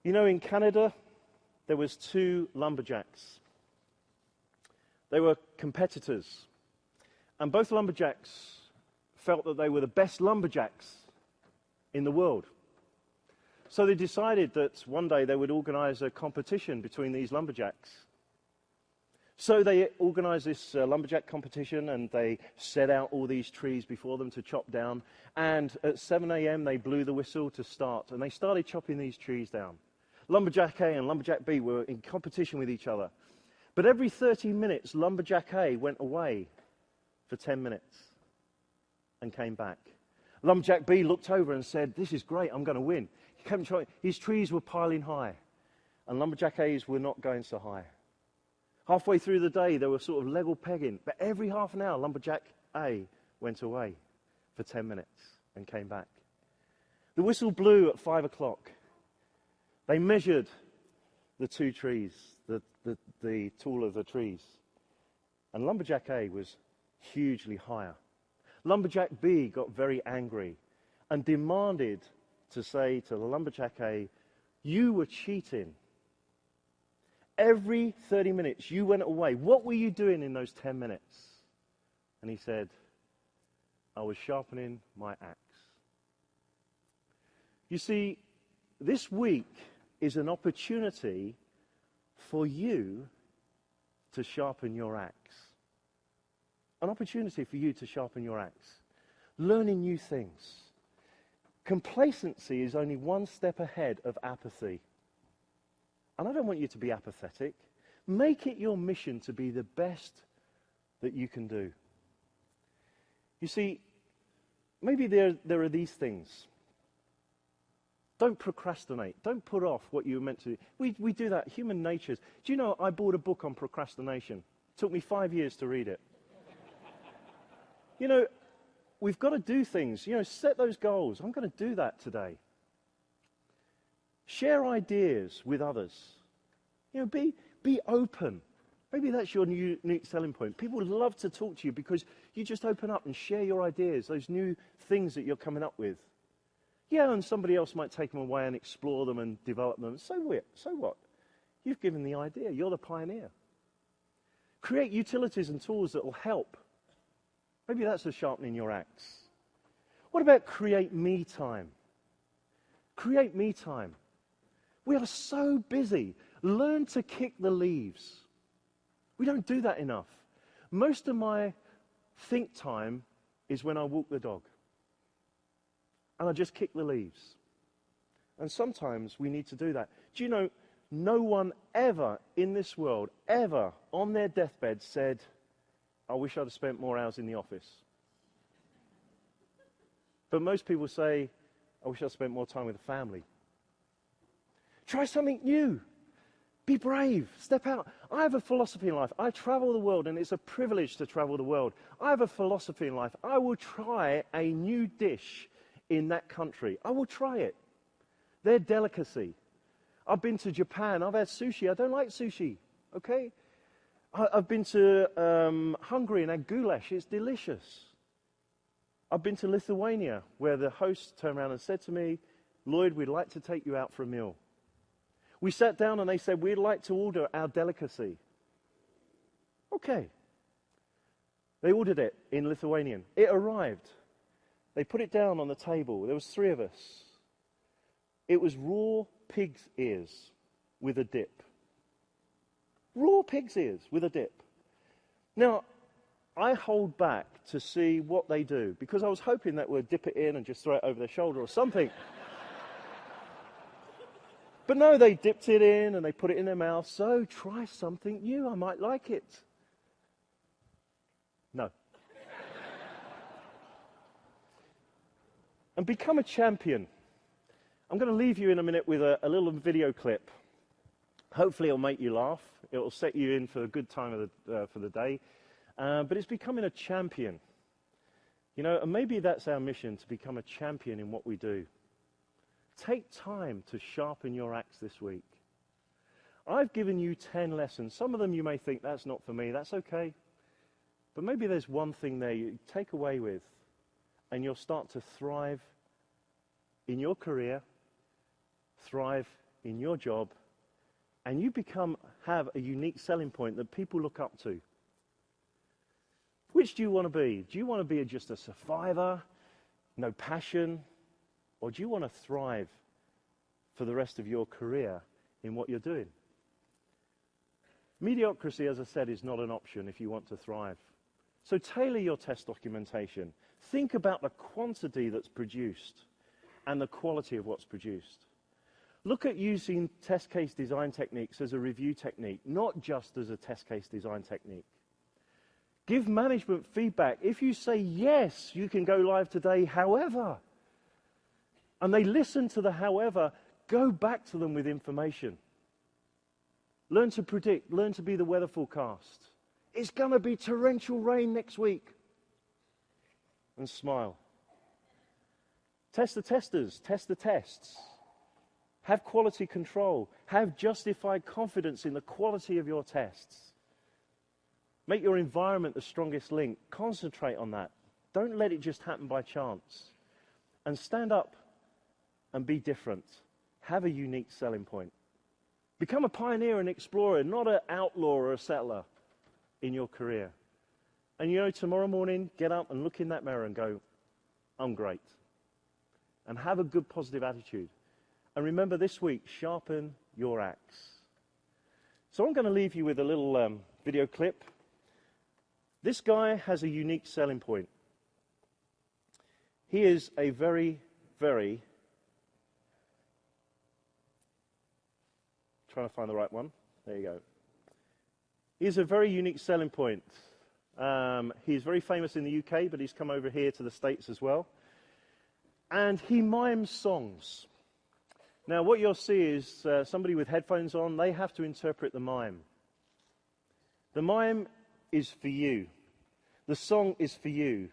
You know, in Canada, there was two lumberjacks. They were competitors. And both lumberjacks felt that they were the best lumberjacks in the world. So they decided that one day they would organize a competition between these lumberjacks. So they organized this lumberjack competition, and they set out all these trees before them to chop down. And at 7 a.m. they blew the whistle to start, and they started chopping these trees down. Lumberjack A and Lumberjack B were in competition with each other. But every 30 minutes, Lumberjack A went away for 10 minutes and came back. Lumberjack B looked over and said, "This is great, I'm going to win." He kept trying. His trees were piling high, and Lumberjack A's were not going so high. Halfway through the day, they were sort of level pegging, but every half an hour, Lumberjack A went away for 10 minutes and came back. The whistle blew at 5 o'clock. They measured the two trees, the tall of the trees, and Lumberjack A was hugely higher. Lumberjack B got very angry and demanded to say to the Lumberjack A, "You were cheating. Every 30 minutes you went away. What were you doing in those 10 minutes? And he said, "I was sharpening my axe." You see, this week is an opportunity for you to sharpen your axe. An opportunity for you to sharpen your axe. Learning new things. Complacency is only one step ahead of apathy. And I don't want you to be apathetic. Make it your mission to be the best that you can do. You see, maybe there are these things. Don't procrastinate. Don't put off what you were meant to do. We do that. Human nature. Do you know, I bought a book on procrastination. It took me 5 years to read it. You know, we've got to do things. You know, set those goals. I'm going to do that today. Share ideas with others. You know, be open. Maybe that's your unique selling point. People love to talk to you because you just open up and share your ideas, those new things that you're coming up with. Yeah, and somebody else might take them away and explore them and develop them. So what? You've given the idea. You're the pioneer. Create utilities and tools that will help. Maybe that's a sharpening your axe. What about create me time? Create me time. We are so busy. Learn to kick the leaves. We don't do that enough. Most of my think time is when I walk the dog. And I just kick the leaves. And sometimes we need to do that. Do you know, no one ever in this world, ever on their deathbed said, "I wish I'd have spent more hours in the office." But most people say, "I wish I'd spent more time with the family." Try something new. Be brave. Step out. I have a philosophy in life. I travel the world, and it's a privilege to travel the world. I have a philosophy in life. I will try a new dish in that country. I will try it. Their delicacy. I've been to Japan. I've had sushi. I don't like sushi. Okay? I've been to Hungary and had goulash. It's delicious. I've been to Lithuania, where the host turned around and said to me, "Lloyd, we'd like to take you out for a meal." We sat down and they said, "We'd like to order our delicacy." Okay. They ordered it in Lithuanian. It arrived. They put it down on the table. There was 3 of us. It was raw pig's ears with a dip. Raw pig's ears with a dip. Now, I hold back to see what they do, because I was hoping that we'd dip it in and just throw it over their shoulder or something. But no, they dipped it in and they put it in their mouth. So try something new. I might like it. No. And become a champion. I'm going to leave you in a minute with a little video clip. Hopefully it'll make you laugh. It'll set you in for a good time for the day. But it's becoming a champion. You know, and maybe that's our mission, to become a champion in what we do. Take time to sharpen your axe this week. I've given you 10 lessons. Some of them you may think, "That's not for me." That's okay. But maybe there's one thing there you take away with, and you'll start to thrive in your career, thrive in your job, and you have a unique selling point that people look up to. Which do you want to be? Do you want to be just a survivor, no passion, or do you want to thrive for the rest of your career in what you're doing? Mediocrity, as I said, is not an option if you want to thrive. So tailor your test documentation. Think about the quantity that's produced and the quality of what's produced. Look at using test case design techniques as a review technique, not just as a test case design technique. Give management feedback. If you say, yes, you can go live today, however, and they listen to the however, go back to them with information. Learn to predict, learn to be the weather forecast. It's going to be torrential rain next week. And smile. Test the testers, test the tests. Have quality control. Have justified confidence in the quality of your tests. Make your environment the strongest link. Concentrate on that. Don't let it just happen by chance. And stand up and be different. Have a unique selling point. Become a pioneer and explorer, not an outlaw or a settler in your career. And you know, tomorrow morning, get up and look in that mirror and go, I'm great. And have a good positive attitude. And remember this week, sharpen your axe. So I'm going to leave you with a little video clip. This guy has a unique selling point. He is a very, very... Trying to find the right one. There you go. He's a very unique selling point. He's very famous in the UK, but he's come over here to the States as well. And he mimes songs. Now, what you'll see is somebody with headphones on, they have to interpret the mime. The mime is for you. The song is for you.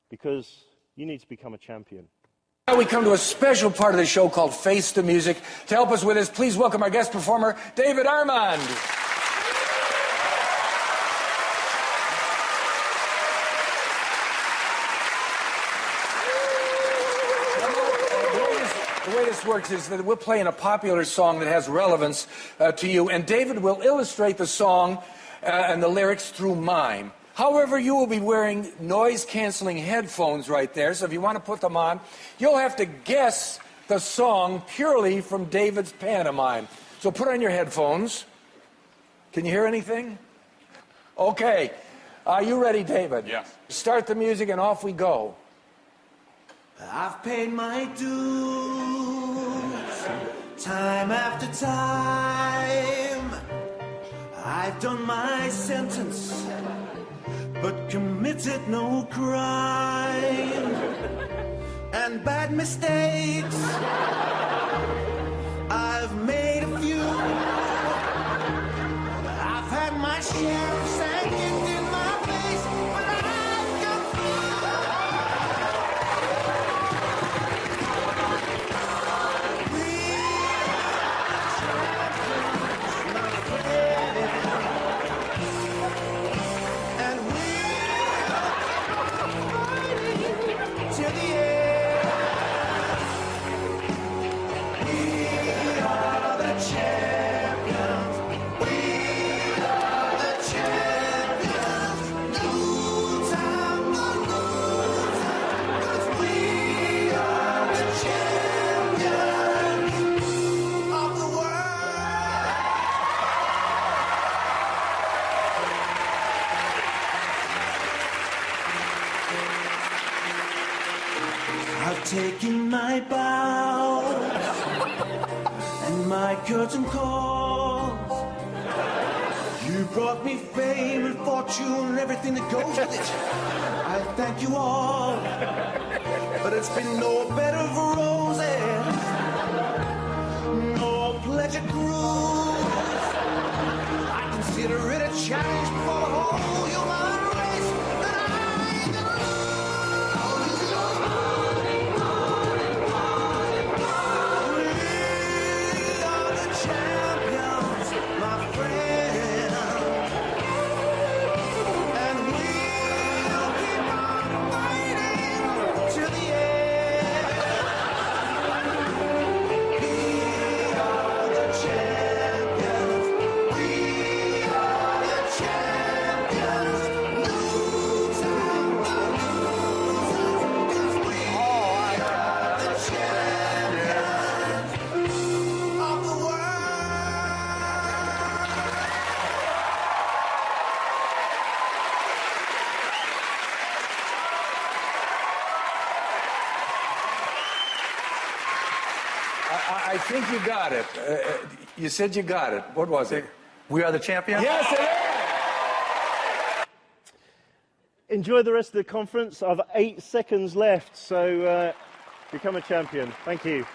Because you need to become a champion. Now we come to a special part of the show called Face the Music. To help us with this, please welcome our guest performer, David Armand. The way this works is that we're playing a popular song that has relevance to you, and David will illustrate the song and the lyrics through mime. However, you will be wearing noise-canceling headphones right there, so if you want to put them on, you'll have to guess the song purely from David's pantomime. So put on your headphones. Can you hear anything? Okay. Are you ready, David? Yes. Start the music and off we go. I've paid my dues time after time. I've done my sentence, but committed no crime. And bad mistakes, I've made a few. I've had my share of sand kicked in my face, but I've come taking my bow and my curtain calls. You brought me fame and fortune and everything that goes with it. I thank you all, but it's been no bed of roses, no pleasure cruise. I consider it a challenge for the whole human race that I can I think you got it. You said you got it. What was it? We are the champions? Yes, it is! Enjoy the rest of the conference. I've 8 seconds left, so become a champion. Thank you.